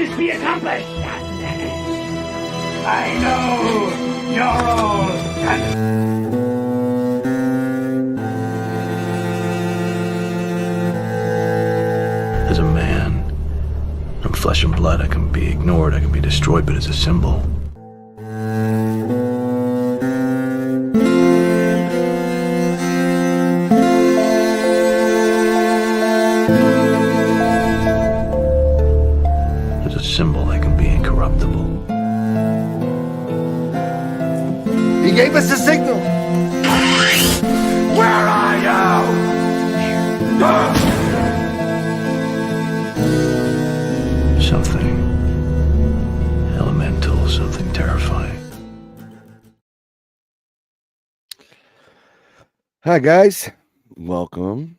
business be accomplished. I know you're all As a man, I'm flesh and blood. I can be ignored, I can be destroyed, but as a symbol, as a symbol, I can be incorruptible. He gave us a signal. Where are you? Something elemental, something terrifying. Hi, guys. Welcome.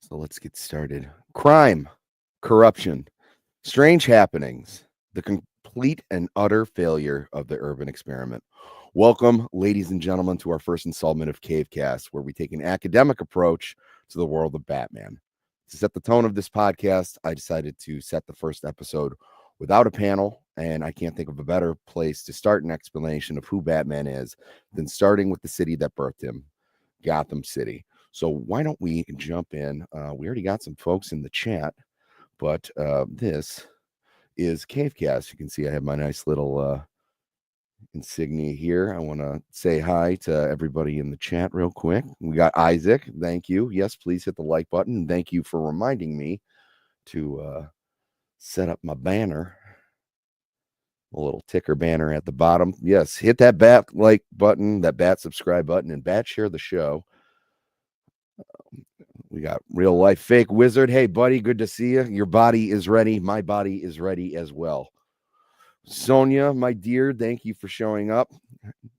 So let's get started. Crime, corruption, strange happenings, the complete and utter failure of the urban experiment. Welcome, ladies and gentlemen, to our first installment of Cavecast, where we take an academic approach to the world of Batman. To set the tone of this podcast, I decided to set the first episode without a panel, and I can't think of a better place to start an explanation of who Batman is than starting with the city that birthed him, Gotham City. So why don't we jump in? We already got some folks in the chat, but this is Cavecast. You can see I have my nice little insignia here. I want to say hi to everybody in the chat real quick. We got Isaac. Thank you. Yes, please hit the like button. Thank you for reminding me to set up my banner. A little ticker banner at the bottom. Yes, hit that bat like button, that bat subscribe button, and bat share the show. We got real life fake wizard. Hey, buddy, good to see you. Your body is ready. My body is ready as well. Sonia, my dear, thank you for showing up.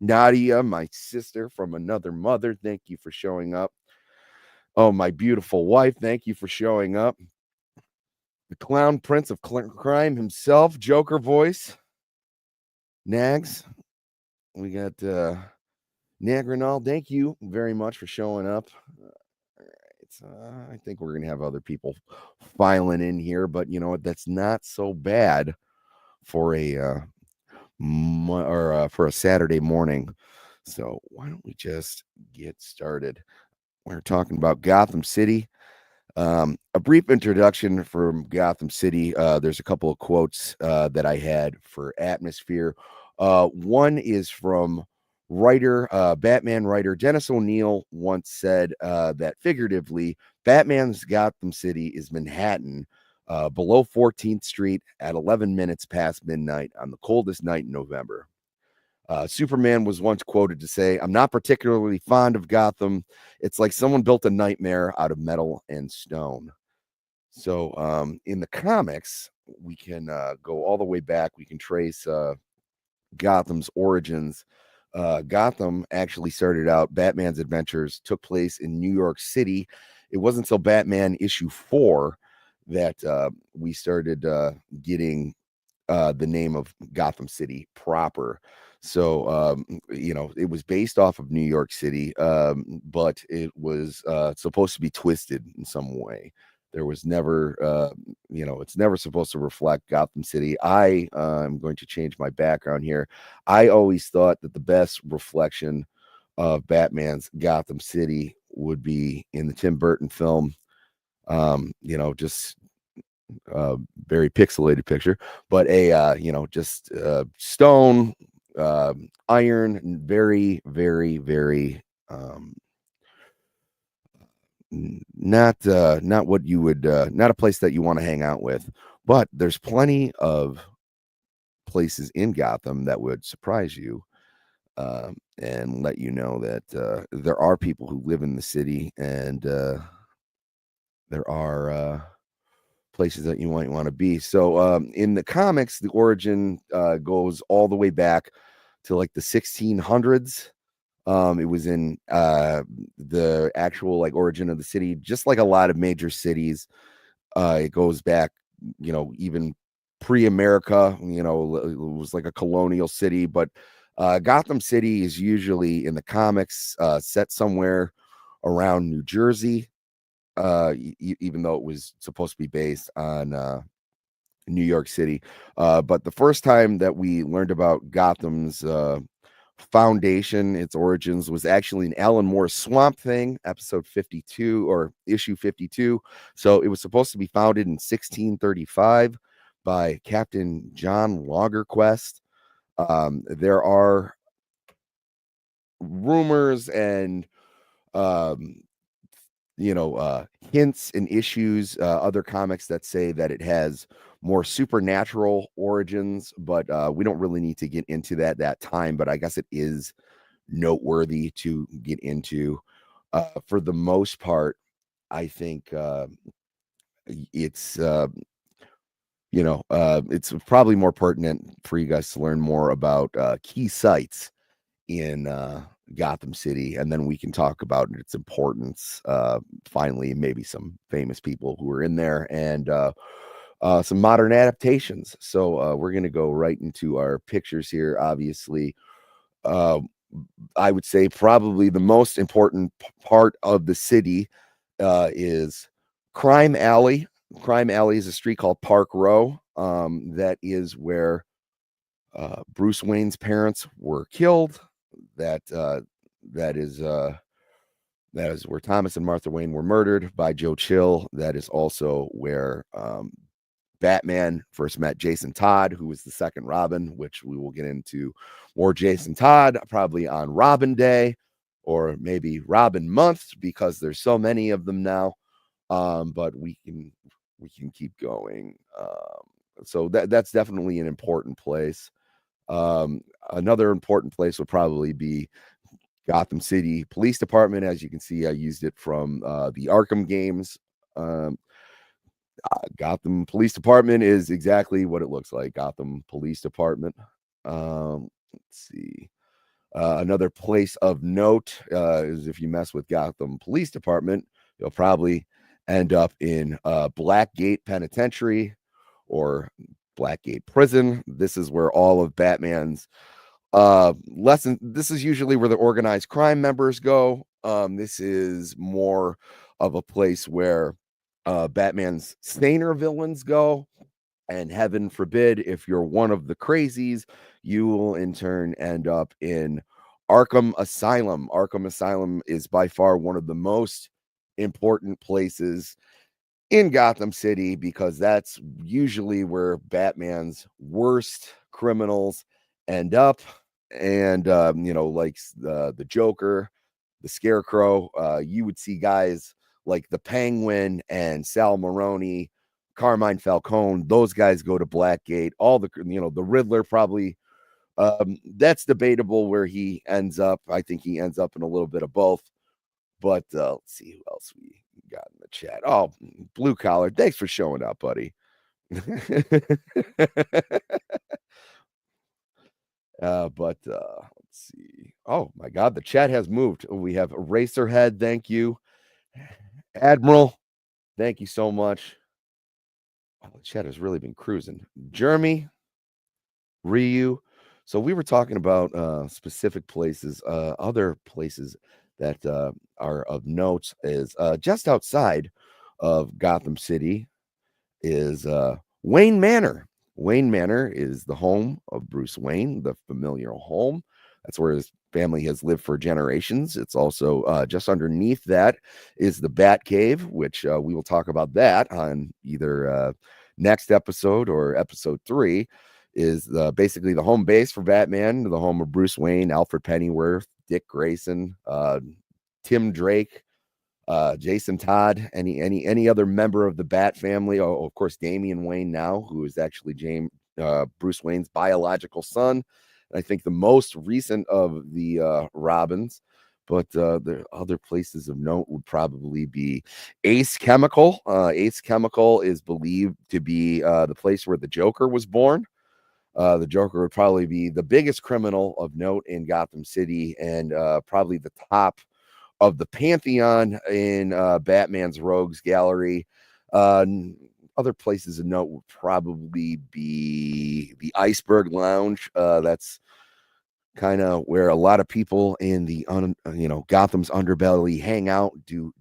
Nadia, my sister from another mother, thank you for showing up. Oh, my beautiful wife, thank you for showing up. The clown prince of crime himself, Joker voice. Nags, we got Nagrinal, thank you very much for showing up. I think we're going to have other people filing in here, but you know what? That's not so bad for a Saturday morning. So why don't we just get started? We're talking about Gotham City. A brief introduction from Gotham City. There's a couple of quotes that I had for atmosphere. One is from Batman writer Dennis O'Neil once said that figuratively, Batman's Gotham City is Manhattan, below 14th Street at 11 minutes past midnight on the coldest night in November. Superman was once quoted to say, "I'm not particularly fond of Gotham. It's like someone built a nightmare out of metal and stone." So in the comics, we can go all the way back. We can trace Gotham's origins. Gotham actually started out, Batman's adventures took place in New York City. It wasn't until Batman issue 4 that we started getting the name of Gotham City proper. So, it was based off of New York City, but it was supposed to be twisted in some way. There was never, it's never supposed to reflect Gotham City. I'm going to change my background here. I always thought that the best reflection of Batman's Gotham City would be in the Tim Burton film. Just very pixelated picture, but just stone, iron, very, very, very, not what you would, not a place that you want to hang out with. But there's plenty of places in Gotham that would surprise you and let you know that there are people who live in the city, and there are places that you might want to be. So in the comics, the origin goes all the way back to like the 1600s. It was in the actual origin of the city, just like a lot of major cities. It goes back, even pre-America. It was like a colonial city, but Gotham City is usually in the comics set somewhere around New Jersey. Even though it was supposed to be based on New York City. But the first time that we learned about Gotham's foundation, its origins, was actually in Alan Moore's Swamp Thing, episode 52 or issue 52. So it was supposed to be founded in 1635 by Captain John Lagerquest. There are rumors and um, hints and issues, other comics that say that it has more supernatural origins, but we don't really need to get into that time. But I guess it is noteworthy to get into. For the most part, I think it's it's probably more pertinent for you guys to learn more about key sites in Gotham City, and then we can talk about its importance. Finally, maybe some famous people who were in there, and some modern adaptations. So we're gonna go right into our pictures here. Obviously, uh, I would say probably the most important part of the city is Crime Alley. Crime Alley is a street called Park Row. That is where Bruce Wayne's parents were killed. That that is where Thomas and Martha Wayne were murdered by Joe Chill. That is also where Batman first met Jason Todd, who was the second Robin, which we will get into more Jason Todd probably on Robin Day or maybe Robin Month, because there's so many of them now. But we can keep going. So that's definitely an important place. Another important place would probably be Gotham City Police Department. As you can see, I used it from the Arkham games. Gotham Police Department is exactly what it looks like. Gotham Police Department. Let's see. Another place of note is if you mess with Gotham Police Department, you'll probably end up in Blackgate Penitentiary or Blackgate Prison. This is where all of Batman's this is usually where the organized crime members go. This is more of a place where Batman's saner villains go, and heaven forbid, if you're one of the crazies, you will in turn end up in Arkham Asylum. Arkham Asylum is by far one of the most important places in Gotham City, because that's usually where Batman's worst criminals end up. And like the Joker, the Scarecrow, you would see guys like the Penguin and Sal Maroni, Carmine Falcone. Those guys go to Blackgate. All the the Riddler probably. That's debatable where he ends up. I think he ends up in a little bit of both. But let's see who else we got in the chat. Oh, Blue Collar. Thanks for showing up, buddy. But let's see. Oh my God, the chat has moved. We have Eraserhead. Thank you, Admiral. Thank you so much. Oh, the chat has really been cruising. Jeremy, Ryu. So we were talking about specific places. Other places that are of note is just outside of Gotham City is Wayne Manor. Wayne Manor is the home of Bruce Wayne, the familiar home. That's where his family has lived for generations. It's also just underneath that is the Batcave, which we will talk about that on either next episode or episode 3. Is basically the home base for Batman, the home of Bruce Wayne, Alfred Pennyworth, Dick Grayson, Tim Drake, Jason Todd, any other member of the Bat family. Oh, of course, Damian Wayne now, who is actually Bruce Wayne's biological son. And I think the most recent of the Robins. But the other places of note would probably be Ace Chemical. Ace Chemical is believed to be the place where the Joker was born. The Joker would probably be the biggest criminal of note in Gotham City, and probably the top of the pantheon in Batman's Rogues Gallery. Other places of note would probably be the Iceberg Lounge. That's kind of where a lot of people in the Gotham's underbelly hang out, do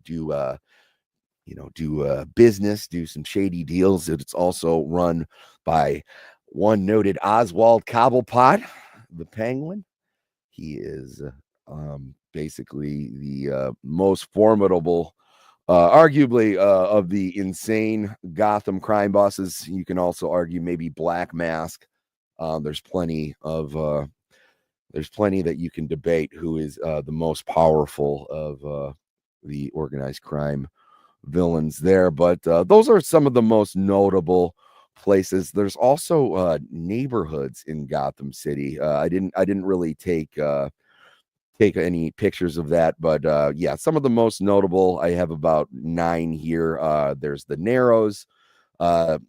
do business, do some shady deals. It's also run by one noted Oswald Cobblepot, the Penguin. He is basically the most formidable, arguably, of the insane Gotham crime bosses. You can also argue maybe Black Mask. There's plenty that you can debate who is the most powerful of the organized crime villains there, but those are some of the most notable places. There's also neighborhoods in Gotham City. I didn't really take any pictures of that, but yeah, some of the most notable. I have about 9 here. There's the Narrows,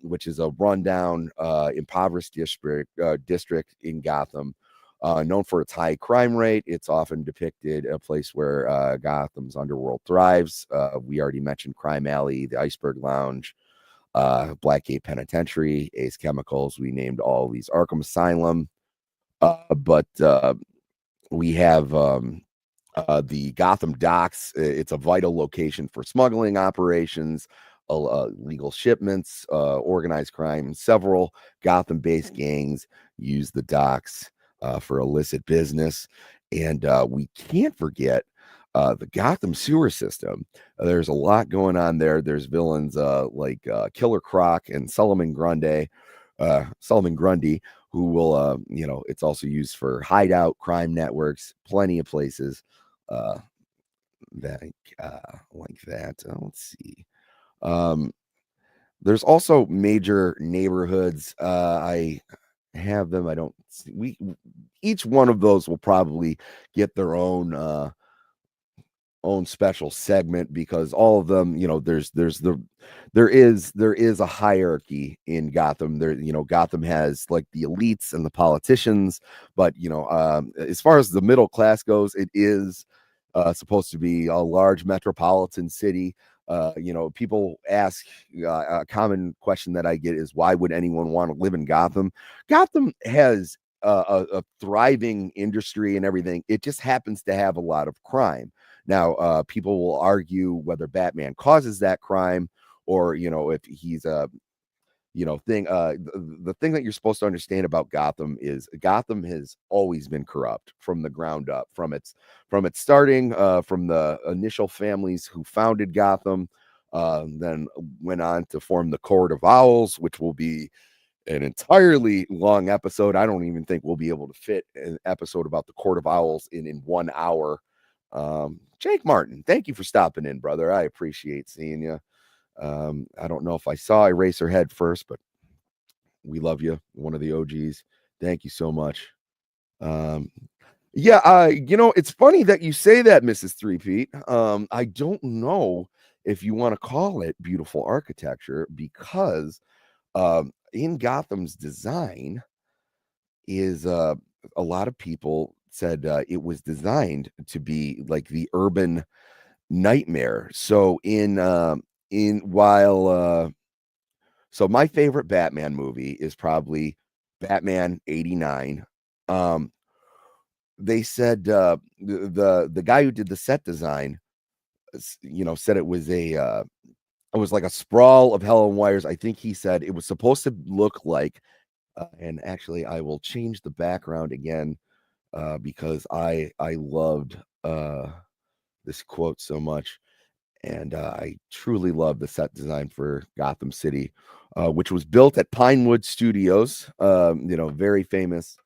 which is a rundown, impoverished district in Gotham, known for its high crime rate. It's often depicted a place where Gotham's underworld thrives. We already mentioned Crime Alley, the Iceberg Lounge, Blackgate Penitentiary, Ace Chemicals. We named all these Arkham Asylum, but we have the Gotham Docks. It's a vital location for smuggling operations, legal shipments, organized crime. Several Gotham-based gangs use the docks for illicit business. And we can't forget the Gotham sewer system. There's a lot going on there. There's villains like Killer Croc and Solomon Grundy, who will, it's also used for hideout crime networks, plenty of places that like that. Let's see. There's also major neighborhoods. I have them. I don't see, each one of those will probably get their own special segment, because all of them, there is a hierarchy in Gotham. Gotham has like the elites and the politicians, but as far as the middle class goes, it is supposed to be a large metropolitan city. People ask, a common question that I get is, why would anyone want to live in Gotham? Gotham has a thriving industry and everything. It just happens to have a lot of crime. Now, people will argue whether Batman causes that crime, or, if he's a, the thing that you're supposed to understand about Gotham is Gotham has always been corrupt from the ground up, from its starting, from the initial families who founded Gotham, then went on to form the Court of Owls, which will be an entirely long episode. I don't even think we'll be able to fit an episode about the Court of Owls in 1 hour. Jake Martin, thank you for stopping in, brother. I appreciate seeing you. I don't know if I saw Eraserhead first, but we love you. One of the OGs. Thank you so much. It's funny that you say that, Mrs. Three Pete. I don't know if you want to call it beautiful architecture, because in Gotham's design is a lot of people said it was designed to be like the urban nightmare. So so my favorite Batman movie is probably Batman 89. They said the guy who did the set design, said it was like a sprawl of hell and wires. I think he said it was supposed to look like, and actually I will change the background again, because I loved this quote so much. And I truly love the set design for Gotham City, which was built at Pinewood Studios, very famous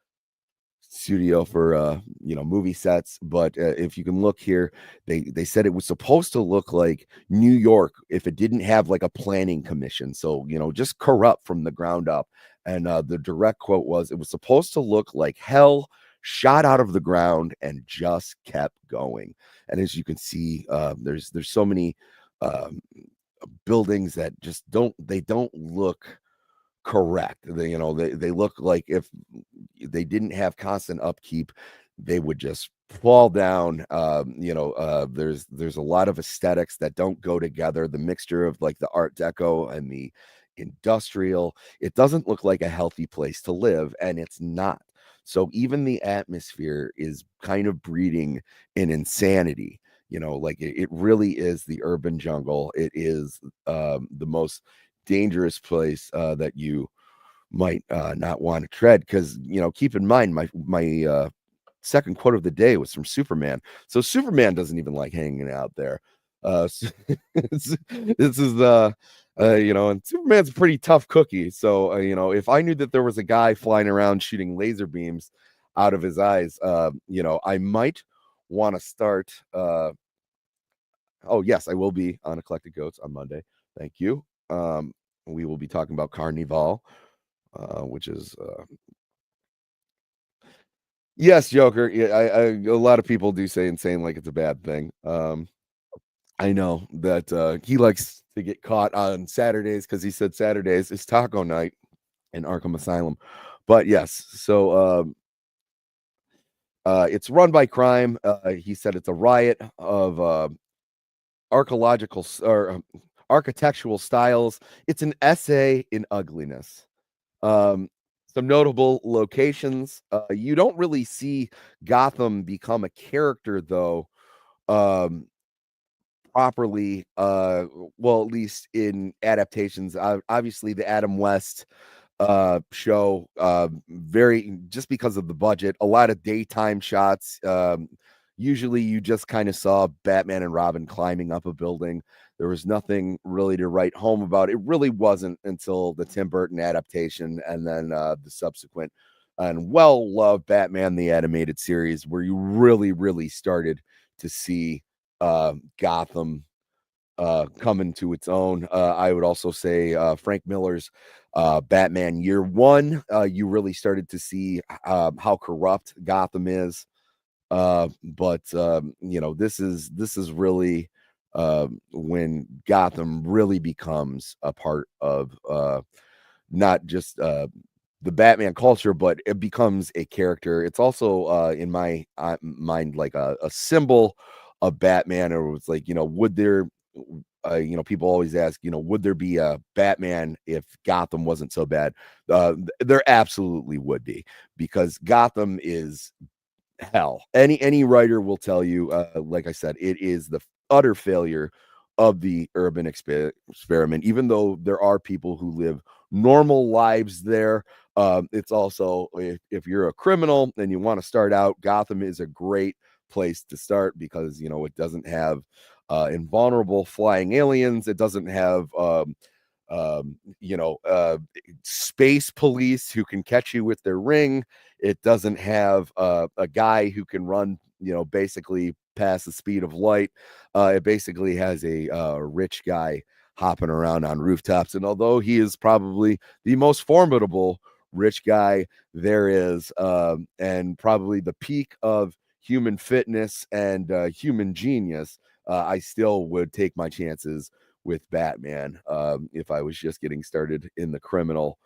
studio for movie sets. But if you can look here, they said it was supposed to look like New York if it didn't have like a planning commission. So just corrupt from the ground up. And the direct quote was, it was supposed to look like hell shot out of the ground and just kept going. And as you can see, there's so many buildings that just don't look correct. They look like if they didn't have constant upkeep, they would just fall down. There's a lot of aesthetics that don't go together. The mixture of like the Art Deco and the industrial, it doesn't look like a healthy place to live, and it's not. So even the atmosphere is kind of breeding an insanity. like it really is the urban jungle. It is the most dangerous place that you might not want to tread, because keep in mind, my second quote of the day was from Superman. So Superman doesn't even like hanging out there. This is and Superman's a pretty tough cookie. So if I knew that there was a guy flying around shooting laser beams out of his eyes, I might want to start. Oh yes, I will be on Eclectic Goats on Monday. Thank you. We will be talking about Carnival, which is yes, Joker. Yeah, a lot of people do say insane like it's a bad thing. I know that he likes to get caught on Saturdays because he said Saturdays is taco night in Arkham Asylum. But yes, so it's run by crime. He said it's a riot of architectural styles. It's an essay in ugliness. Um, some notable locations. You don't really see Gotham become a character though, properly. Well, at least in adaptations. Obviously, the Adam West show, very, just because of the budget, a lot of daytime shots. Usually you just kind of saw Batman and Robin climbing up a building. There was nothing really to write home about. It really wasn't until the Tim Burton adaptation and then the subsequent and well-loved Batman the Animated Series, where you really started to see Gotham come into its own. I would also say Frank Miller's Batman Year One. You really started to see how corrupt Gotham is. But this is really when Gotham really becomes a part of not just the Batman culture, but it becomes a character. It's also in my mind like a symbol of Batman. Or it's like, would there people always ask, would there be a Batman if Gotham wasn't so bad? There absolutely would be, because Gotham is hell. Any writer will tell you, like I said, it is the utter failure of the urban experiment. Even though there are people who live normal lives there, it's also, if you're a criminal and you want to start out, Gotham is a great place to start, because it doesn't have invulnerable flying aliens. It doesn't have space police who can catch you with their ring. It doesn't have a guy who can run, basically past the speed of light. It basically has a rich guy hopping around on rooftops. And although he is probably the most formidable rich guy there is, and probably the peak of human fitness and human genius, I still would take my chances with Batman if I was just getting started in the criminal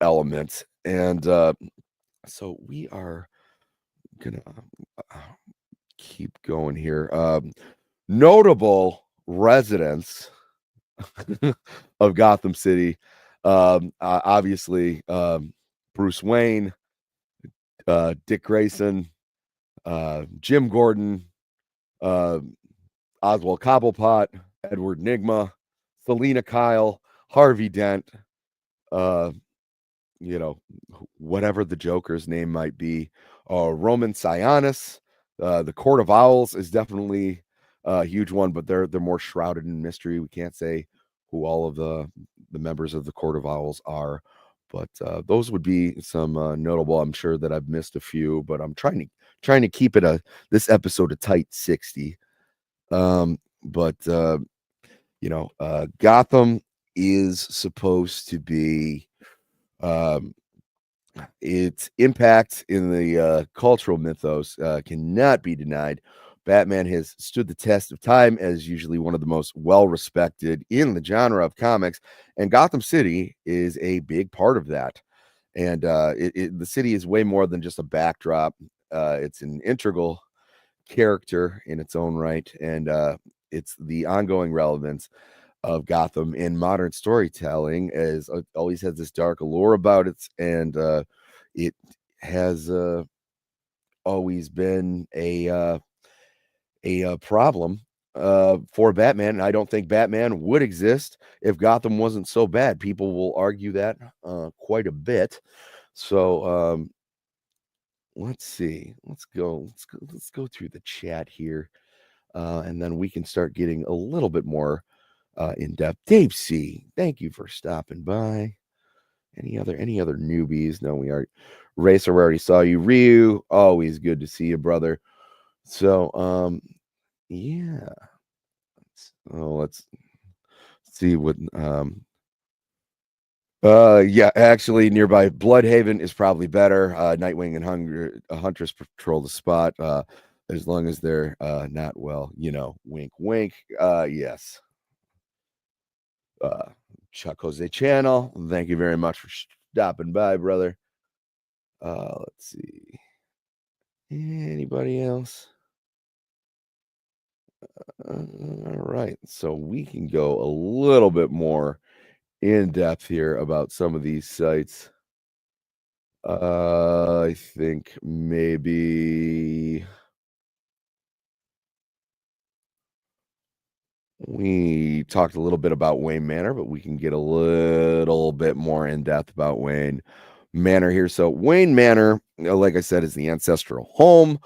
element. And so we are gonna keep going here. Notable residents of Gotham City, obviously, Bruce Wayne, Dick Grayson, Jim Gordon, Oswald Cobblepot, Edward Nigma, Selena Kyle, Harvey Dent, uh, whatever the Joker's name might be, Roman Sionis. The Court of Owls is definitely a huge one, but they're more shrouded in mystery. We can't say who all of the members of the Court of Owls are, but those would be some notable. I'm sure that I've missed a few, but I'm trying to keep it this episode a tight 60. But Gotham is supposed to be, its impact in the cultural mythos cannot be denied. Batman has stood the test of time as usually one of the most well-respected in the genre of comics, and Gotham City is a big part of that. And the city is way more than just a backdrop. It's an integral character in its own right, and it's the ongoing relevance of Gotham in modern storytelling, as always has this dark allure about it, and it has always been a problem for Batman. And I don't think Batman would exist if Gotham wasn't so bad. People will argue that quite a bit. So let's see. Let's go through the chat here, and then we can start getting a little bit more in depth. Dave C, thank you for stopping by. Any other newbies? No, we are. Racer, we already saw you. Ryu, always good to see you, brother. So yeah. Let's see what yeah, actually nearby Bloodhaven is probably better. Nightwing and Huntress patrol the spot as long as they're not, well, wink wink. Yes. Uh Chuck Jose channel. Thank you very much for stopping by, brother. Let's see. Anybody else? All right. So we can go a little bit more in depth here about some of these sites. I think maybe we talked a little bit about Wayne Manor, but we can get a little bit more in depth about Wayne Manor here. So, Wayne Manor, like I said, is the ancestral home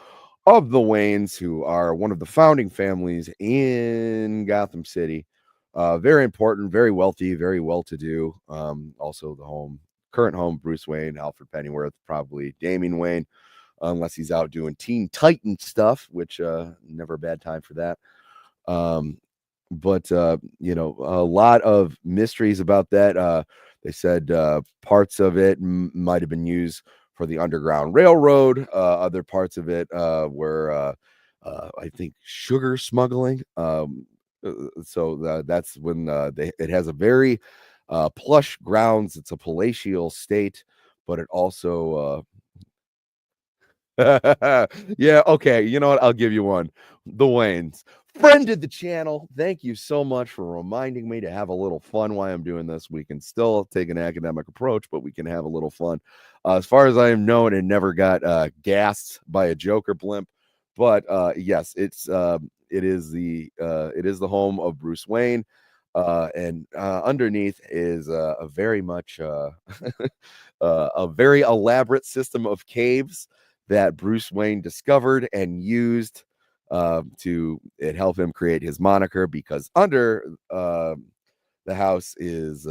of the Waynes, who are one of the founding families in Gotham City. Very important, very wealthy, very well to do. Also, the current home, Bruce Wayne, Alfred Pennyworth, probably Damian Wayne, unless he's out doing Teen Titan stuff, which never a bad time for that. But a lot of mysteries about that. They said parts of it might have been used for the Underground Railroad. Other parts of it were, I think, sugar smuggling. So that's when it has a very plush grounds. It's a palatial state, but it also yeah, okay. You know what? I'll give you one. The Waynes friended the channel. Thank you so much for reminding me to have a little fun while I'm doing this. We can still take an academic approach, but we can have a little fun. As far as I am known, it never got gassed by a Joker blimp. But yes, it is the home of Bruce Wayne. And underneath is a very much a very elaborate system of caves that Bruce Wayne discovered and used to help him create his moniker, because under the house is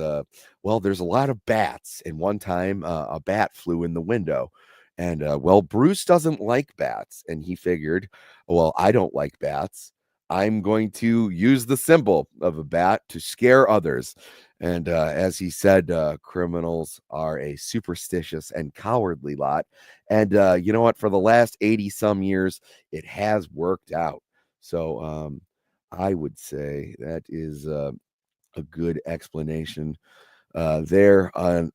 well, there's a lot of bats, and one time a bat flew in the window, and well, Bruce doesn't like bats, and he figured, well, I don't like bats, I'm going to use the symbol of a bat to scare others. And as he said, criminals are a superstitious and cowardly lot. And you know what? For the last 80 some years, it has worked out. So I would say that is a good explanation there. I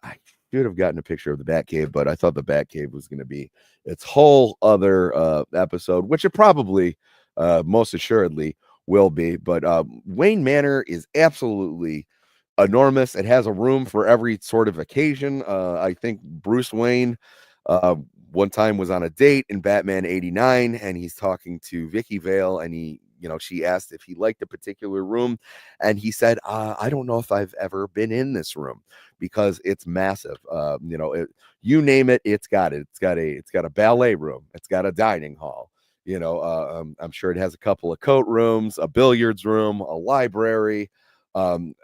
should have gotten a picture of the Batcave, but I thought the Batcave was going to be its whole other episode, which it probably most assuredly will be. But Wayne Manor is absolutely enormous. It has a room for every sort of occasion. I think Bruce Wayne uh, one time was on a date in Batman 89, and he's talking to Vicky Vale, and she asked if he liked a particular room, and he said, I don't know if I've ever been in this room because it's massive. You name it, it's got it. It's got a ballet room. It's got a dining hall. I'm sure it has a couple of coat rooms, a billiards room, a library. I'm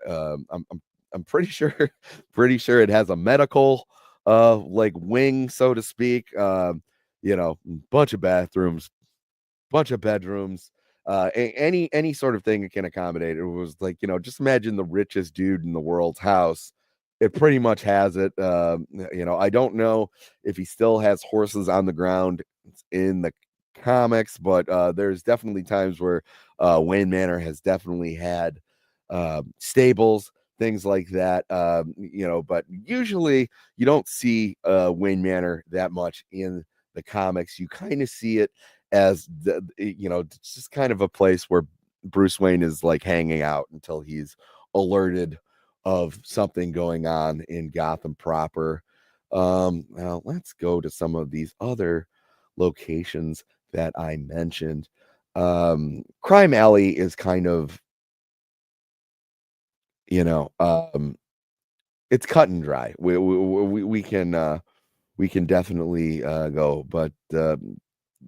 pretty sure it has a medical like wing, so to speak. Bunch of bathrooms, bunch of bedrooms, any sort of thing it can accommodate. It was like, just imagine the richest dude in the world's house. It pretty much has it. I don't know if he still has horses on the ground in the comics, but there's definitely times where Wayne Manor has definitely had stables, things like that. But usually you don't see Wayne Manor that much in the comics. You kind of see it as it's just kind of a place where Bruce Wayne is like hanging out until he's alerted of something going on in Gotham proper. Now let's go to some of these other locations that I mentioned. Crime Alley is kind of, you know, it's cut and dry. We can definitely go, but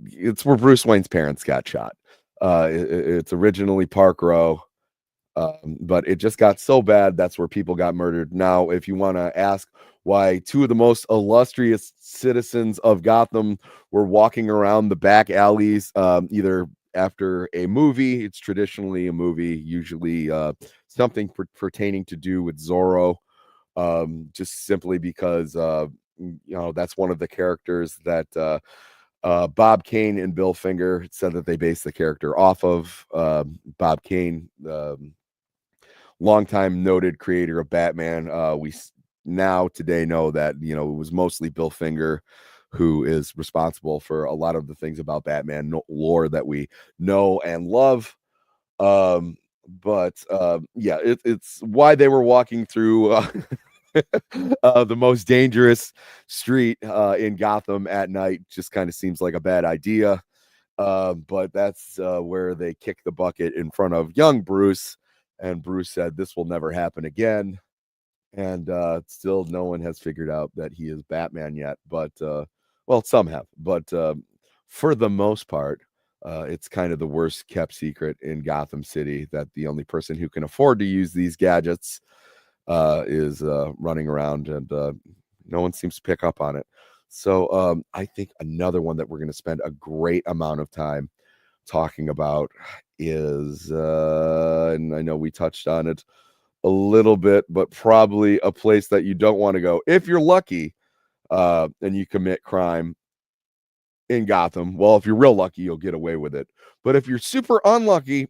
it's where Bruce Wayne's parents got shot. It's originally Park Row. But it just got so bad that's where people got murdered. Now, if you want to ask why two of the most illustrious citizens of Gotham were walking around the back alleys, either after a movie, it's traditionally a movie, usually something pertaining to do with Zorro, just simply because that's one of the characters that Bob Kane and Bill Finger said that they based the character off of. Bob Kane, longtime noted creator of Batman. We now today know that it was mostly Bill Finger who is responsible for a lot of the things about Batman lore that we know and love. But yeah, it's why they were walking through the most dangerous street in Gotham at night. Just kind of seems like a bad idea. But that's where they kicked the bucket in front of young Bruce, and Bruce said, "This will never happen again." And still, no one has figured out that he is Batman yet. But well, some have. But for the most part, it's kind of the worst kept secret in Gotham City that the only person who can afford to use these gadgets is running around, and no one seems to pick up on it. So I think another one that we're going to spend a great amount of time talking about is, and I know we touched on it a little bit, but probably a place that you don't want to go if you're lucky and you commit crime in Gotham. Well, if you're real lucky, you'll get away with it. But if you're super unlucky,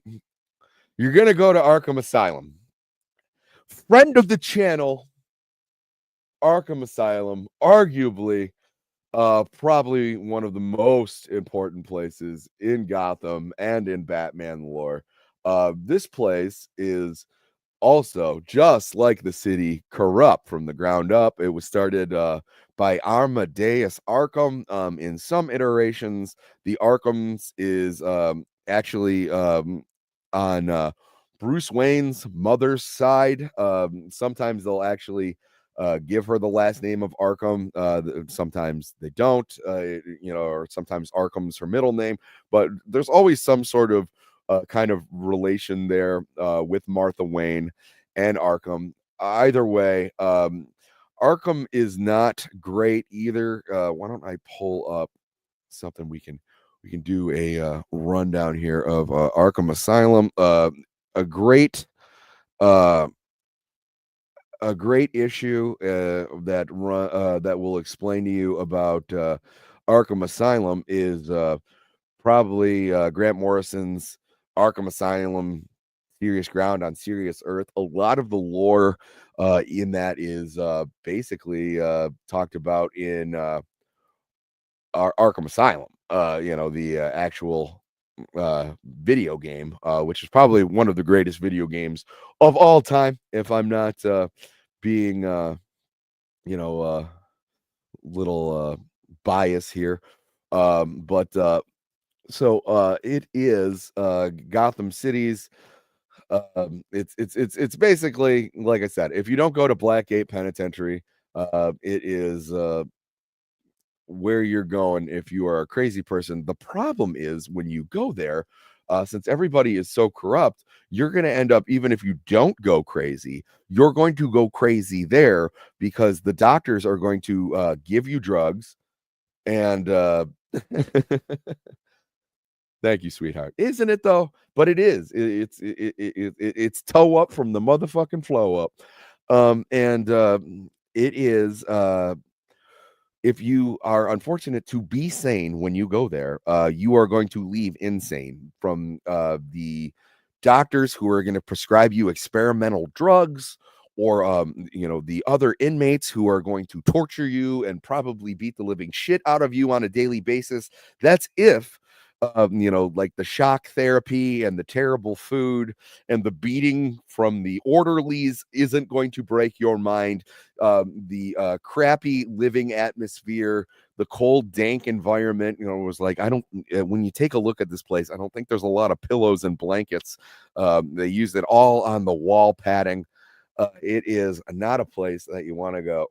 you're going to go to Arkham Asylum. Friend of the channel, Arkham Asylum, arguably probably one of the most important places in Gotham and in Batman lore. This place is also, just like the city, corrupt from the ground up. It was started by Amadeus Arkham. In some iterations, the Arkhams is actually on Bruce Wayne's mother's side. Sometimes they'll actually give her the last name of Arkham. Sometimes they don't, or sometimes Arkham's her middle name. But there's always some sort of kind of relation there with Martha Wayne and Arkham. Either way, Arkham is not great either. Why don't I pull up something we can do a rundown here of Arkham Asylum. A great uh a great issue that will explain to you about Arkham Asylum is probably Grant Morrison's Arkham Asylum, Serious Ground on Serious Earth. A lot of the lore in that is basically talked about in Arkham Asylum. The actual video game, which is probably one of the greatest video games of all time, if I'm not being little bias here. But so it is Gotham City's. It's basically, like I said, if you don't go to Blackgate Penitentiary, it is where you're going if you are a crazy person. The problem is when you go there, since everybody is so corrupt, you're going to end up, even if you don't go crazy, you're going to go crazy there because the doctors are going to give you drugs and thank you, sweetheart. Isn't it though? But it is. It's toe up from the motherfucking flow up. And it is if you are unfortunate to be sane when you go there, you are going to leave insane from the doctors who are going to prescribe you experimental drugs, or the other inmates who are going to torture you and probably beat the living shit out of you on a daily basis. That's if like the shock therapy and the terrible food and the beating from the orderlies isn't going to break your mind. The crappy living atmosphere, the cold, dank environment, was like, I don't, when you take a look at this place, I don't think there's a lot of pillows and blankets. They used it all on the wall padding. It is not a place that you want to go.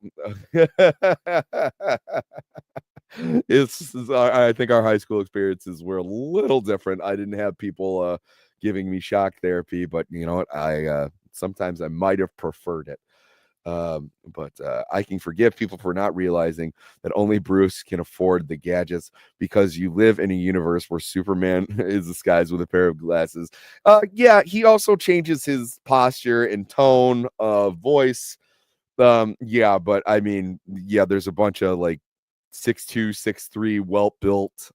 I think our high school experiences were a little different. I didn't have people giving me shock therapy, but you know what? I sometimes I might have preferred it. But I can forgive people for not realizing that only Bruce can afford the gadgets because you live in a universe where Superman is disguised with a pair of glasses. Yeah, he also changes his posture and tone of voice. Yeah, but I mean, yeah, there's a bunch of like 6'2", 6'3", well-built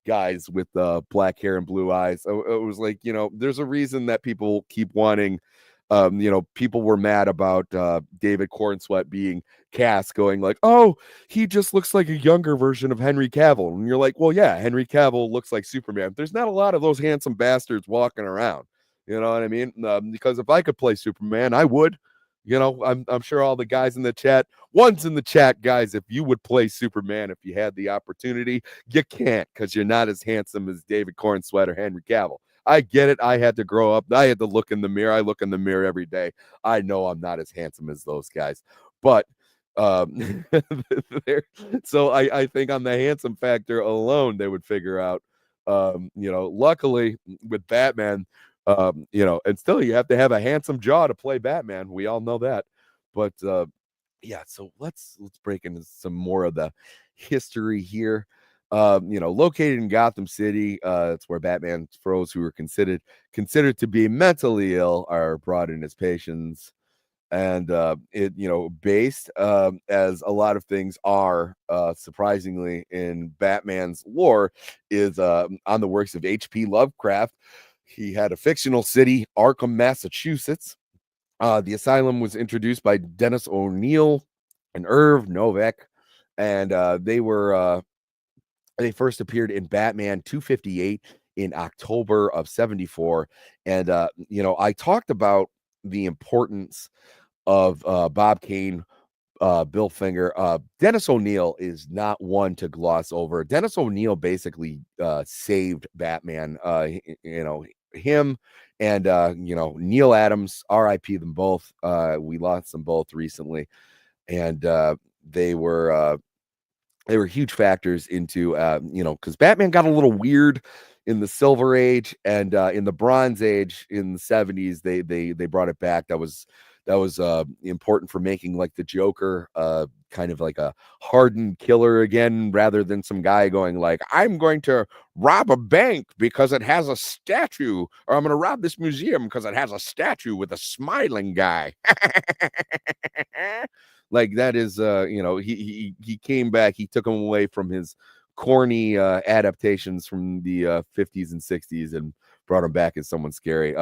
guys with black hair and blue eyes. It was like, there's a reason that people keep wanting. People were mad about David Cornsweet being cast, going like, oh, he just looks like a younger version of Henry Cavill. And you're like, well, yeah, Henry Cavill looks like Superman. There's not a lot of those handsome bastards walking around. You know what I mean? Because if I could play Superman, I would. I'm sure all the guys in the chat, one's in the chat, guys, if you would play Superman if you had the opportunity, you can't because you're not as handsome as David Cornsweet or Henry Cavill. I get it. I had to grow up. I had to look in the mirror. I look in the mirror every day. I know I'm not as handsome as those guys, but so I think on the handsome factor alone, they would figure out, luckily with Batman, and still you have to have a handsome jaw to play Batman. We all know that. But yeah, so let's break into some more of the history here. Located in Gotham City, it's where Batman's foes who are considered to be mentally ill are brought in as patients. And it, based as a lot of things are, surprisingly, in Batman's lore, is on the works of H.P. Lovecraft. He had a fictional city, Arkham, Massachusetts. The asylum was introduced by Dennis O'Neil and Irv Novak, and they first appeared in Batman 258 in October of 74. And I talked about the importance of Bob Kane, Bill Finger. Dennis O'Neil is not one to gloss over. Dennis O'Neil basically saved Batman. Him and Neil Adams, R.I.P. them both. We lost them both recently, and they were huge factors into because Batman got a little weird in the Silver Age, and in the Bronze Age in the 70s they brought it back. That was important for making like the Joker kind of like a hardened killer again, rather than some guy going like, I'm going to rob a bank because it has a statue, or I'm going to rob this museum because it has a statue with a smiling guy. Like that is he came back. He took him away from his corny adaptations from the 50s and 60s and brought him back as someone scary.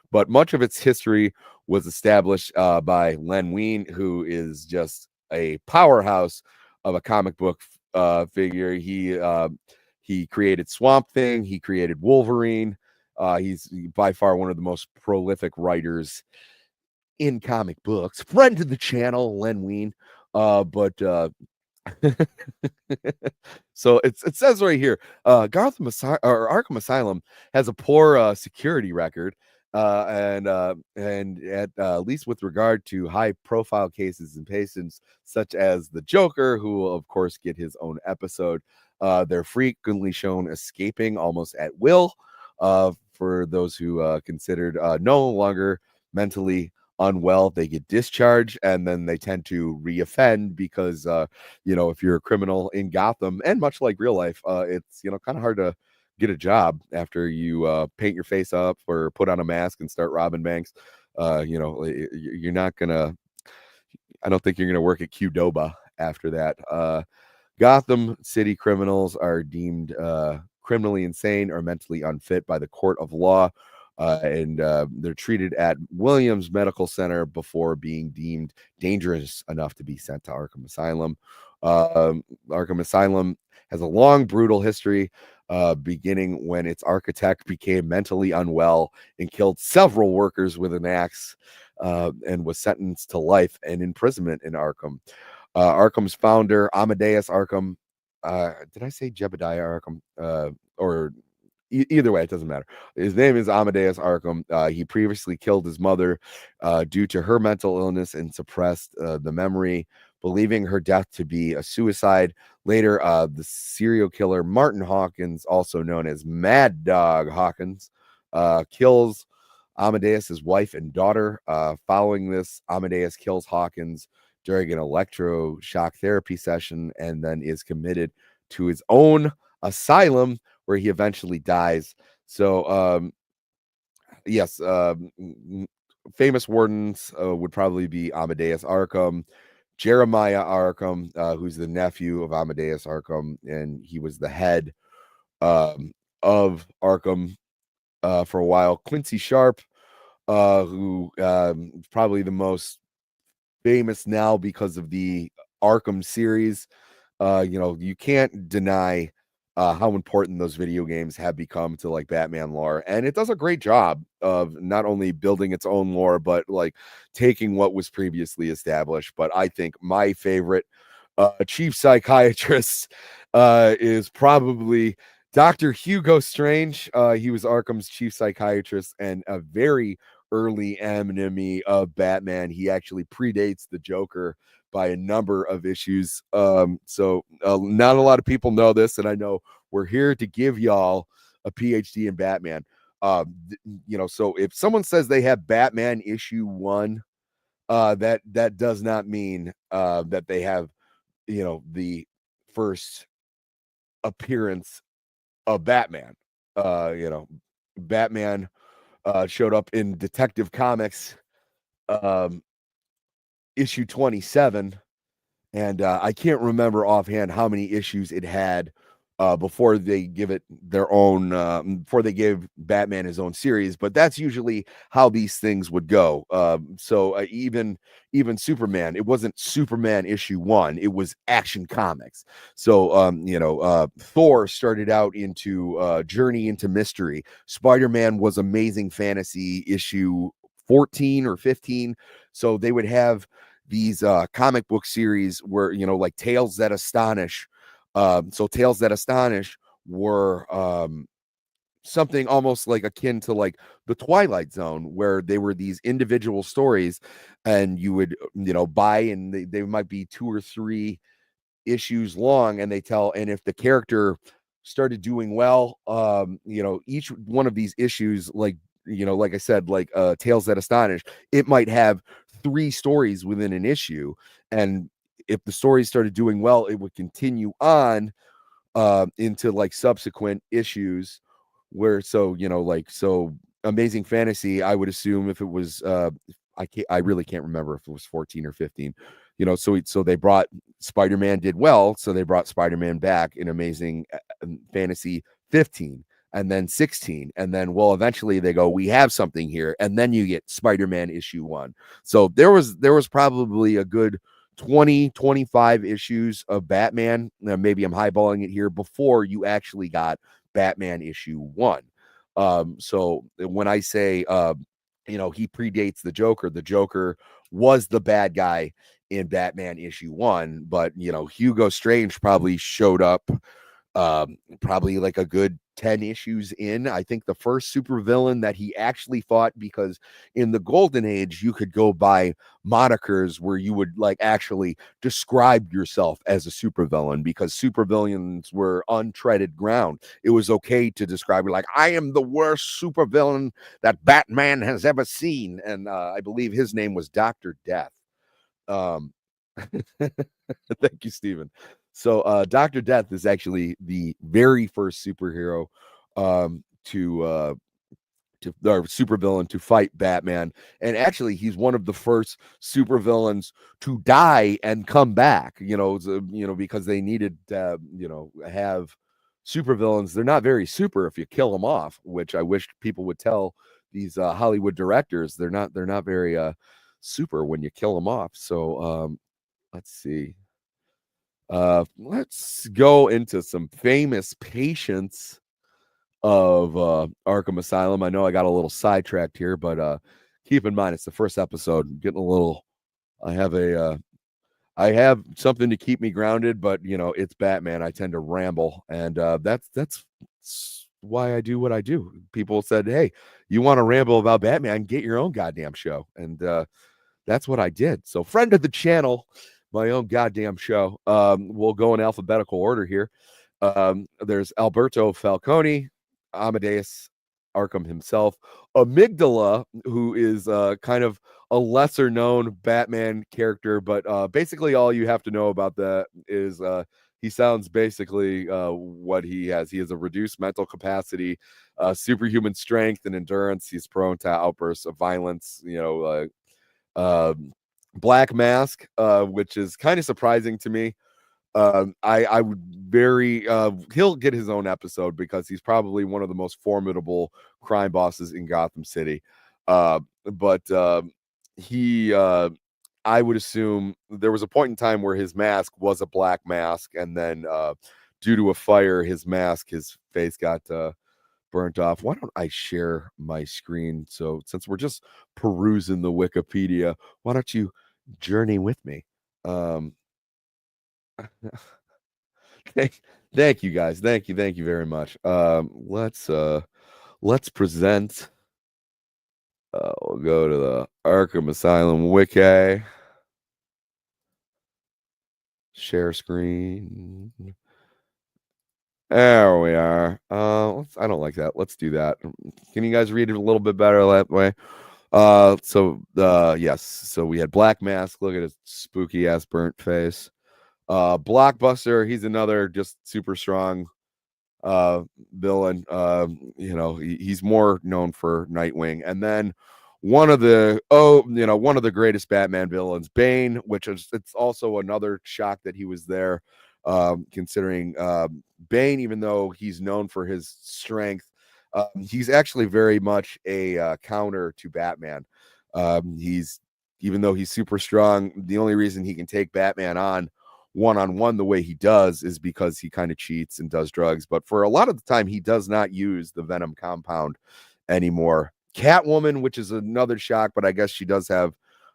But much of its history was established by Len Wein, who is just a powerhouse of a comic book figure. He created Swamp Thing. He created Wolverine. He's by far one of the most prolific writers in comic books. Friend to the channel, Len Wein. So it says right here, Arkham Asylum has a poor security record, and at least with regard to high profile cases and patients such as the Joker, who will of course get his own episode. They're frequently shown escaping almost at will, for those who considered no longer mentally unwell. They get discharged and then they tend to reoffend because if you're a criminal in Gotham, and much like real life, it's kind of hard to get a job after you paint your face up or put on a mask and start robbing banks. You're not gonna, I don't think you're gonna work at Qdoba after that. Gotham City criminals are deemed criminally insane or mentally unfit by the court of law. And they're treated at Williams Medical Center before being deemed dangerous enough to be sent to Arkham Asylum. Arkham Asylum has a long, brutal history. beginning when its architect became mentally unwell and killed several workers with an axe, and was sentenced to life and imprisonment in Arkham. Arkham's founder, Amadeus Arkham, did I say Jebediah Arkham? Or either way, it doesn't matter. His name is Amadeus Arkham. He previously killed his mother due to her mental illness and suppressed the memory, believing her death to be a suicide. Later, the serial killer Martin Hawkins, also known as Mad Dog Hawkins, kills Amadeus's wife and daughter. Following this, Amadeus kills Hawkins during an electroshock therapy session and then is committed to his own asylum where he eventually dies. So, yes, famous wardens would probably be Amadeus Arkham, Jeremiah Arkham, who's the nephew of Amadeus Arkham, and he was the head of Arkham for a while. Quincy Sharp, who probably the most famous now because of the Arkham series. You can't deny how important those video games have become to like Batman lore, and it does a great job of not only building its own lore but like taking what was previously established. But I think my favorite chief psychiatrist is probably Dr. Hugo Strange. He was Arkham's chief psychiatrist and a very early enemy of Batman. He actually predates the Joker by a number of issues. So not a lot of people know this, and I know we're here to give y'all a PhD in Batman. So if someone says they have Batman issue 1, that does not mean that they have, the first appearance of Batman. Batman showed up in Detective Comics issue 27, and I can't remember offhand how many issues it had before they give it their own, before they gave Batman his own series. But that's usually how these things would go. So even Superman, it wasn't Superman issue 1; it was Action Comics. So Thor started out into Journey into Mystery. Spider-Man was Amazing Fantasy issue 14 or 15. So they would have these comic book series where, like Tales That Astonish. So Tales That Astonish were something almost like akin to like the Twilight Zone, where they were these individual stories, and you would, buy, and they might be 2 or 3 issues long, and and if the character started doing well, each one of these issues, like I said, like Tales That Astonish, it might have 3 stories within an issue, and if the stories started doing well, it would continue on into like subsequent issues, where so Amazing Fantasy, I would assume, if it was I really can't remember if it was 14 or 15. So they brought Spider-Man did well, so they brought Spider-Man back in Amazing Fantasy 15, and then 16, and then eventually they go, we have something here, and then you get Spider-Man issue 1. So there was probably a good 20-25 issues of Batman. Maybe I'm highballing it here, before you actually got Batman issue 1. So when I say he predates the Joker was the bad guy in Batman issue 1, but Hugo Strange probably showed up probably like a good 10 issues in. I think the first supervillain that he actually fought, because in the Golden Age, you could go by monikers where you would like actually describe yourself as a supervillain, because supervillains were untreaded ground. It was okay to describe it like, I am the worst supervillain that Batman has ever seen. And I believe his name was Dr. Death. Thank you, Stephen. So Dr. Death is actually the very first superhero or supervillain to fight Batman, and actually he's one of the first supervillains to die and come back. Because they needed have supervillains. They're not very super if you kill them off, which I wish people would tell these Hollywood directors. They're not very super when you kill them off. So let's see. Let's go into some famous patients of Arkham Asylum. I know I got a little sidetracked here, but keep in mind it's the first episode. I'm getting a little. I have a. I have something to keep me grounded, but it's Batman. I tend to ramble, and that's why I do what I do. People said, "Hey, you want to ramble about Batman? Get your own goddamn show," and that's what I did. So, friend of the channel, my own goddamn show. We'll go in alphabetical order here. There's Alberto Falcone, Amadeus Arkham himself, Amygdala, who is kind of a lesser known Batman character, but basically all you have to know about that is he sounds basically what he has. He has a reduced mental capacity, superhuman strength and endurance. He's prone to outbursts of violence, uh, Black Mask, which is kind of surprising to me. I would he'll get his own episode because he's probably one of the most formidable crime bosses in Gotham City. But he I would assume there was a point in time where his mask was a black mask, and then due to a fire, his face got burnt off. Why don't I share my screen? So since we're just perusing the Wikipedia, why don't you journey with me? Thank you guys. Thank you very much. Let's present. We'll go to the Arkham Asylum wiki. Share screen. There we are. I don't like that. Let's do that. Can you guys read it a little bit better that way? Yes. So we had Black Mask. Look at his spooky ass burnt face. Blockbuster, he's another just super strong villain. He's more known for Nightwing. And then one of the greatest Batman villains, Bane, which is it's also another shock that he was there, considering Bane, even though he's known for his strength, he's actually very much a counter to Batman. Even though he's super strong, the only reason he can take Batman on one-on-one the way he does is because he kind of cheats and does drugs. But for a lot of the time, he does not use the Venom compound anymore. Catwoman, which is another shock, but I guess she does have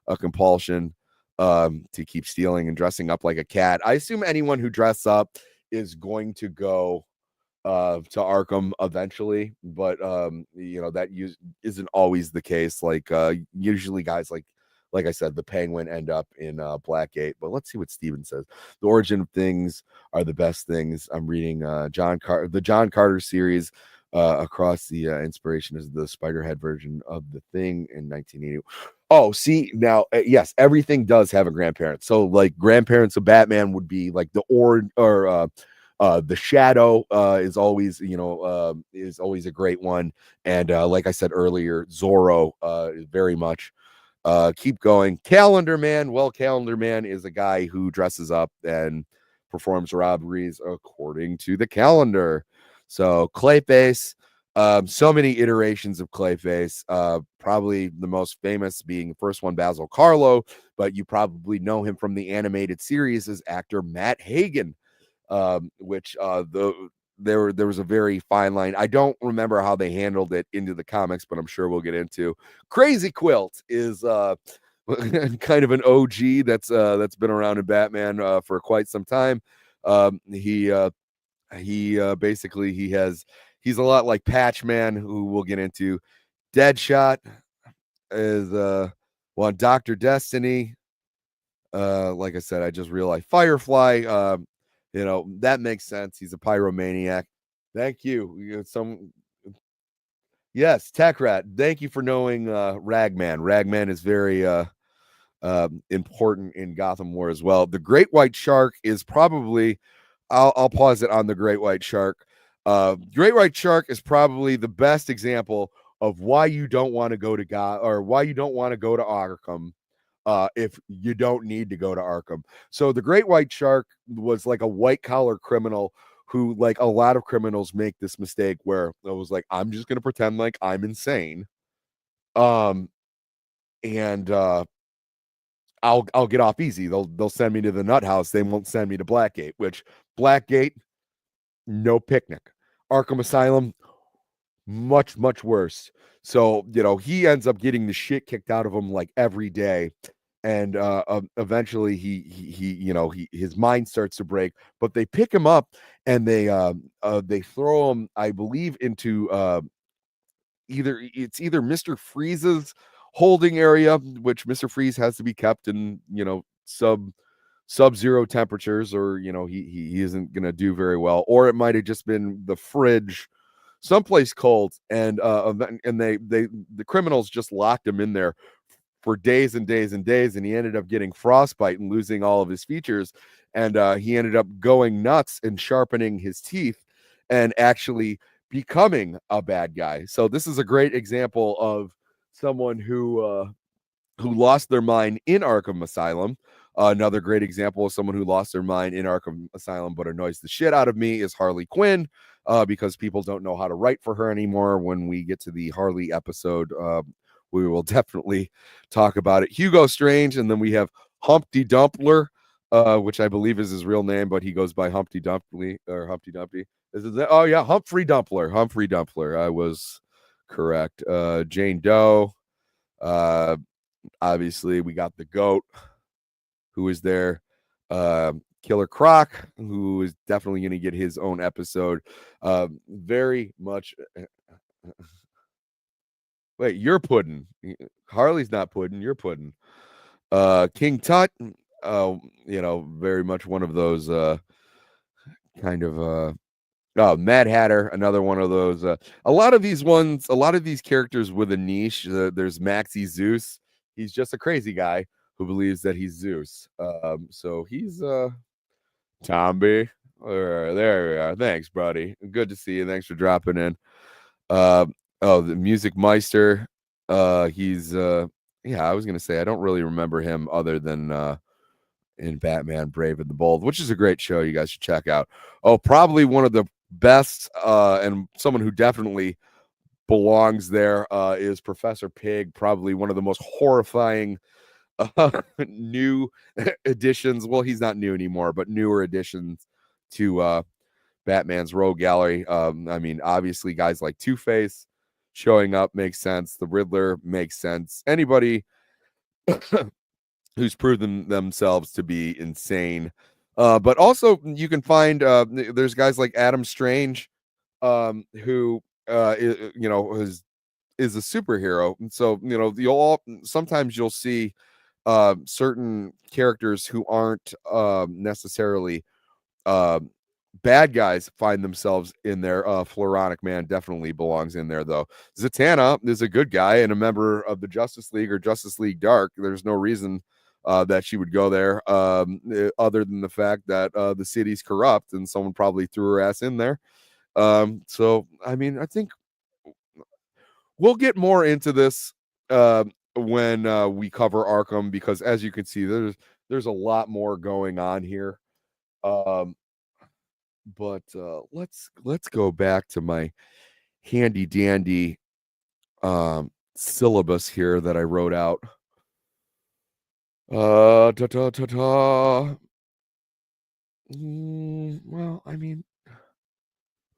a compulsion to keep stealing and dressing up like a cat. I assume anyone who dresses up is going to go to Arkham eventually, but that isn't always the case. Usually guys like I said, the Penguin end up in Blackgate. But let's see what Steven says. The origin of things are the best things. I'm reading the John Carter series across the inspiration is the Spiderhead version of the Thing in 1980. Oh, see now, yes, everything does have a grandparent. So like grandparents of Batman would be like the Shadow is always a great one, and like I said earlier, Zorro is very much. Keep going. Calendar Man. Well, Calendar Man is a guy who dresses up and performs robberies according to the calendar. So Clayface, so many iterations of Clayface. Probably the most famous being the first one, Basil Carlo, but you probably know him from the animated series as actor Matt Hagen, which there was a very fine line. I don't remember how they handled it into the comics, but I'm sure we'll get into. Crazy Quilt is kind of an OG that's been around in Batman for quite some time. He basically he's a lot like Patchman, who we'll get into. Deadshot is Dr. Destiny. Like I said, I just realized Firefly. That makes sense. He's a pyromaniac. Thank you. Yes, Tech Rat. Thank you for knowing Ragman. Ragman is very important in Gotham War as well. The Great White Shark is probably. I'll pause it on the Great White Shark. Great White Shark is probably the best example of why you don't want to go to why you don't want to go to Arkham. If you don't need to go to Arkham. So the Great White Shark was like a white collar criminal who, like a lot of criminals, make this mistake where I was like, I'm just going to pretend like I'm insane. And I'll get off easy. They'll send me to the nut house. They won't send me to Blackgate, which Blackgate, no picnic. Arkham Asylum, much, much worse. So, he ends up getting the shit kicked out of him like every day. And eventually his mind starts to break, but they pick him up and they throw him, I believe, into either Mr. Freeze's holding area, which Mr. Freeze has to be kept in, sub-zero temperatures, or he isn't gonna do very well, or it might have just been the fridge someplace cold, and the criminals just locked him in there for days and days and days, and he ended up getting frostbite and losing all of his features, and he ended up going nuts and sharpening his teeth and actually becoming a bad guy. So this is a great example of someone who lost their mind in Arkham Asylum. Another great example of someone who lost their mind in Arkham Asylum but annoys the shit out of me is Harley Quinn, because people don't know how to write for her anymore. When we get to the Harley episode, we will definitely talk about it. Hugo Strange, and then we have Humpty Dumpler, which I believe is his real name, but he goes by Humpty Dumpty or Humpty Dumpty. Oh yeah, Humphrey Dumpler. I was correct. Jane Doe. Obviously, we got the GOAT, who is there. Killer Croc, who is definitely going to get his own episode. Very much. Wait, you're Puddin'. Harley's not Puddin'. You're Puddin'. King Tut. Very much one of those kind of. Oh, Mad Hatter, another one of those. A lot of these characters with a niche. There's Maxie Zeus. He's just a crazy guy who believes that he's Zeus. So he's Tomby. There we are. Thanks, buddy. Good to see you. Thanks for dropping in. The Music Meister. He's I was gonna say I don't really remember him other than in Batman Brave and the Bold, which is a great show you guys should check out. Oh, probably one of the best and someone who definitely belongs there is Professor Pig, probably one of the most horrifying new additions. Well, he's not new anymore, but newer additions to Batman's Rogue Gallery. Obviously guys like Two-Face showing up makes sense. The Riddler makes sense. Anybody who's proven themselves to be insane. But also you can find there's guys like Adam Strange, who is a superhero. And so sometimes you'll see certain characters who aren't necessarily bad guys find themselves in there. Floronic Man definitely belongs in there, though. Zatanna is a good guy and a member of the Justice League or Justice League Dark. There's no reason that she would go there, other than the fact that the city's corrupt and someone probably threw her ass in there. So I think we'll get more into this when we cover Arkham, because as you can see, there's a lot more going on here. But let's go back to my handy dandy syllabus here that I wrote out. Well,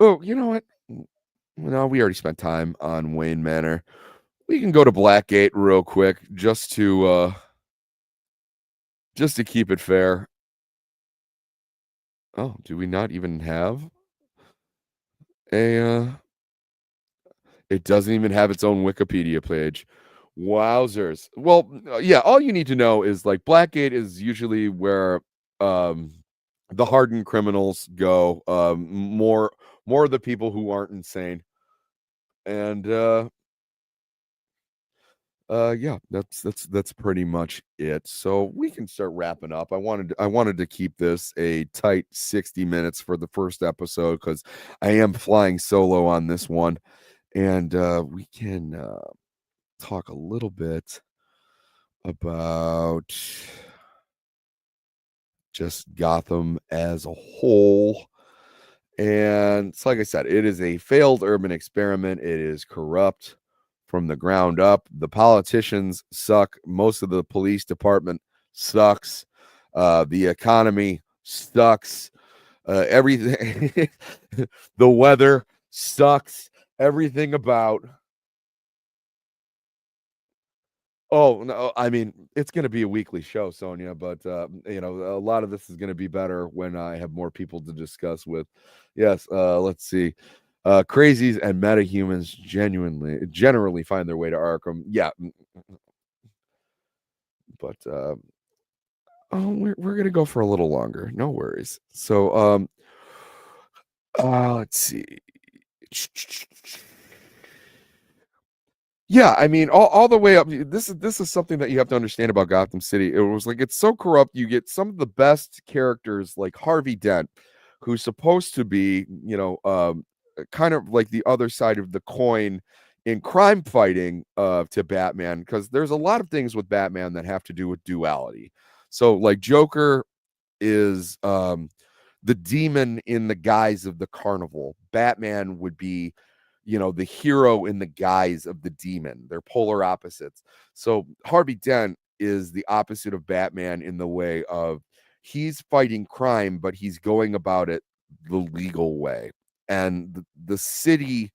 oh, you know what? No, we already spent time on Wayne Manor. We can go to Blackgate real quick just to keep it fair. Oh, do we not even have a it doesn't even have its own Wikipedia page. Wowzers. Well, yeah, all you need to know is like Blackgate is usually where the hardened criminals go, more of the people who aren't insane. And yeah, that's pretty much it. So we can start wrapping up. I wanted to keep this a tight 60 minutes for the first episode because I am flying solo on this one, and we can talk a little bit about just Gotham as a whole. And it's like I said, it is a failed urban experiment. It is corrupt from the ground up. The politicians suck. Most of the police department sucks. The economy sucks. Everything, the weather sucks. Everything about. Oh, no, I mean, it's gonna be a weekly show, Sonia, but, a lot of this is gonna be better when I have more people to discuss with. Yes, let's see. Crazies and metahumans generally find their way to Arkham. Yeah, but, we're gonna go for a little longer. No worries. So, let's see. Yeah, I mean, all the way up. This is something that you have to understand about Gotham City. It was like it's so corrupt. You get some of the best characters like Harvey Dent, who's supposed to be, kind of like the other side of the coin in crime fighting to Batman, because there's a lot of things with Batman that have to do with duality. So like Joker is the demon in the guise of the carnival. Batman would be, the hero in the guise of the demon. They're polar opposites. So Harvey Dent is the opposite of Batman in the way of he's fighting crime, but he's going about it the legal way. And the city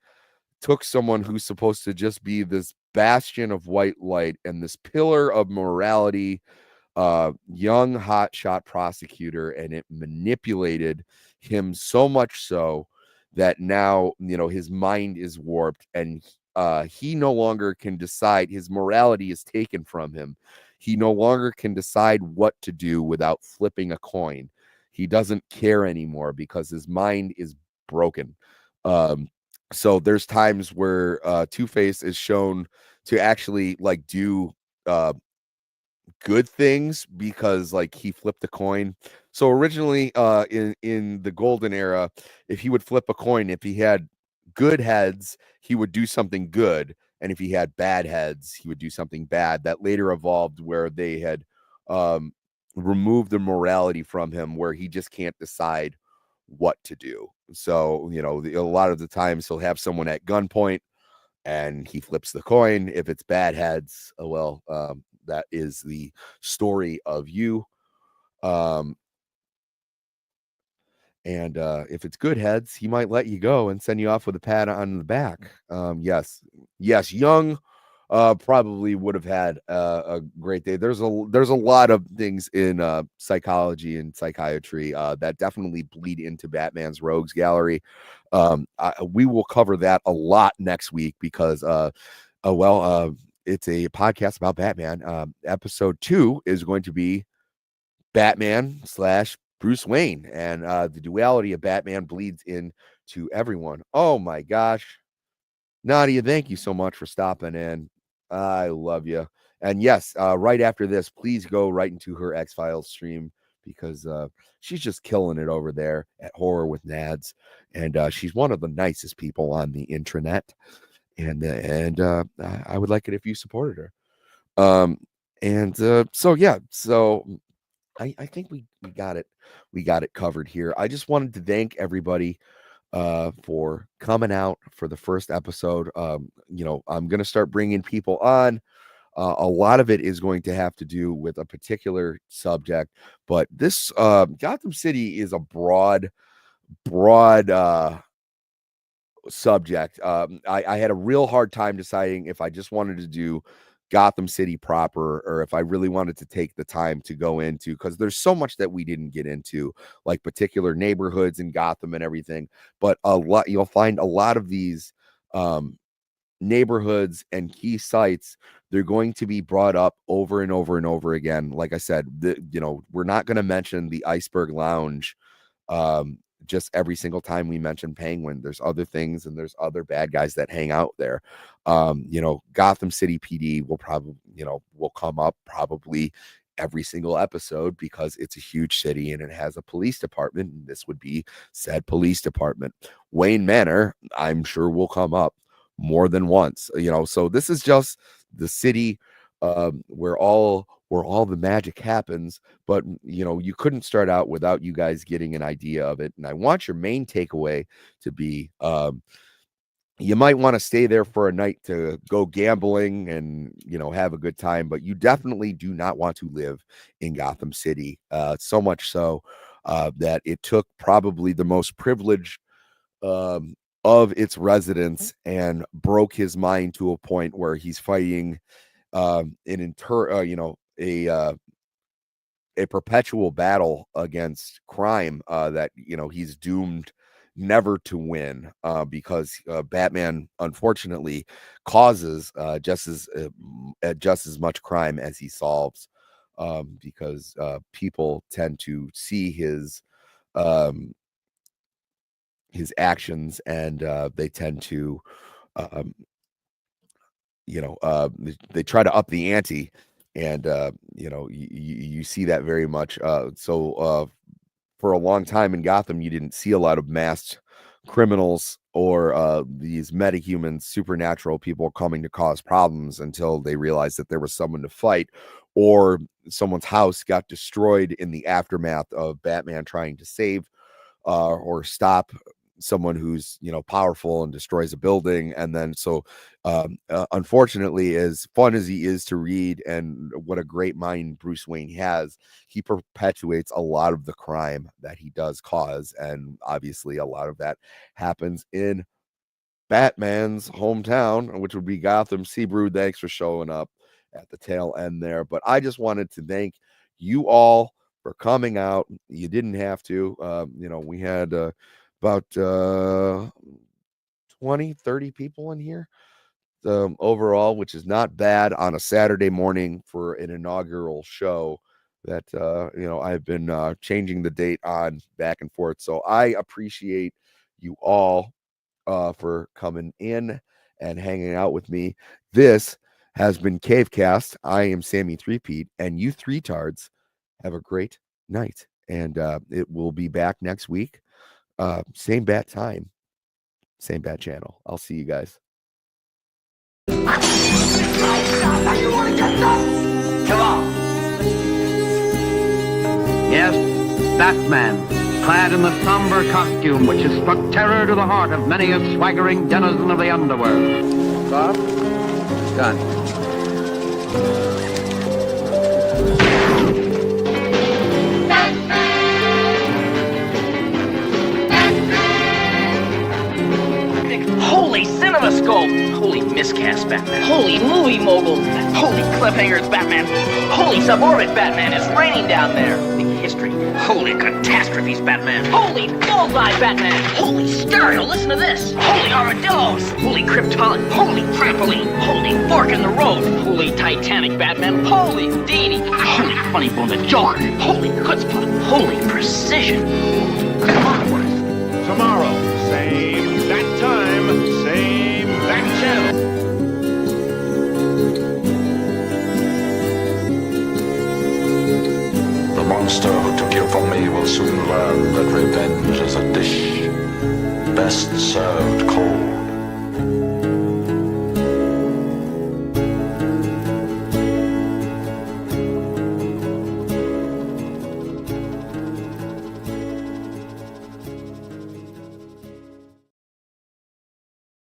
took someone who's supposed to just be this bastion of white light and this pillar of morality, young hotshot prosecutor, and it manipulated him so much so that now his mind is warped, and he no longer can decide. His morality is taken from him. He no longer can decide what to do without flipping a coin. He doesn't care anymore because his mind is broken. So there's times where Two-Face is shown to actually like do good things because like he flipped a coin. So originally in the golden era, if he would flip a coin, if he had good heads, he would do something good, and if he had bad heads, he would do something bad. That later evolved where they had removed the morality from him, where he just can't decide what to do. So a lot of the times he'll have someone at gunpoint and he flips the coin. If it's bad heads, oh well, that is the story of you. And if it's good heads, he might let you go and send you off with a pat on the back. Yes, Young probably would have had a great day. There's a lot of things in psychology and psychiatry that definitely bleed into Batman's rogues gallery. We will cover that a lot next week because it's a podcast about Batman. Episode 2 is going to be Batman / Bruce Wayne, and the duality of Batman bleeds into everyone. Oh my gosh. Nadia, thank you so much for stopping in. I love you. And yes, right after this, please go right into her X-Files stream because she's just killing it over there at Horror with Nads. And she's one of the nicest people on the intranet. And I would like it if you supported her. So I think we got it. We got it covered here. I just wanted to thank everybody for coming out for the first episode. I'm going to start bringing people on. A lot of it is going to have to do with a particular subject, but this Gotham City is a broad subject. I had a real hard time deciding if I just wanted to do Gotham City proper or if I really wanted to take the time to go into, because there's so much that we didn't get into, like particular neighborhoods in Gotham and everything. But you'll find a lot of these neighborhoods and key sites, they're going to be brought up over and over and over again. Like I said, we're not going to mention the Iceberg Lounge just every single time we mention Penguin. There's other things and there's other bad guys that hang out there. Gotham City PD will probably, will come up probably every single episode because it's a huge city and it has a police department, and this would be said police department. Wayne Manor, I'm sure, will come up more than once. So this is just the city where all the magic happens. But you couldn't start out without you guys getting an idea of it. And I want your main takeaway to be You might want to stay there for a night to go gambling and, have a good time, but you definitely do not want to live in Gotham City. So much so that it took probably the most privileged of its residents and broke his mind to a point where he's fighting a perpetual battle against crime that he's doomed never to win because Batman unfortunately causes just as much crime as he solves because people tend to see um, his actions and they tend to um, they try to up the ante and you see that very much for a long time in Gotham you didn't see a lot of masked criminals or these metahumans, supernatural people coming to cause problems until they realized that there was someone to fight or someone's house got destroyed in the aftermath of Batman trying to save or stop someone who's powerful and destroys a building. And then unfortunately, as fun as he is to read and what a great mind Bruce Wayne has, he perpetuates a lot of the crime that he does cause, and obviously a lot of that happens in Batman's hometown, which would be Gotham. Seabrew, thanks for showing up at the tail end there. But I just wanted to thank you all for coming out. You didn't have to. We had about 20, 30 people in here overall, which is not bad on a Saturday morning for an inaugural show that, I've been changing the date on back and forth. So I appreciate you all for coming in and hanging out with me. This has been Cavecast. I am Sammy Threepeat, and you three tards have a great night. And it will be back next week. Same bat time, same bat channel. I'll see you guys. Come on. Yes, Batman, clad in the somber costume which has struck terror to the heart of many a swaggering denizen of the underworld. Bob? Done. Holy CinemaScope! Holy miscast Batman! Holy movie moguls! Holy cliffhangers Batman! Holy suborbit Batman! It's raining down there! Big history! Holy catastrophes Batman! Holy bullseye Batman! Holy stereo! Listen to this! Holy armadillos! Holy Krypton! Holy trampoline! Holy fork in the road! Holy Titanic Batman! Holy Houdini! Holy funny bone the Joker! Holy chutzpah! Holy precision! Tomorrow, same that time, same that channel. The monster who took you from me will soon learn that revenge is a dish best served cold.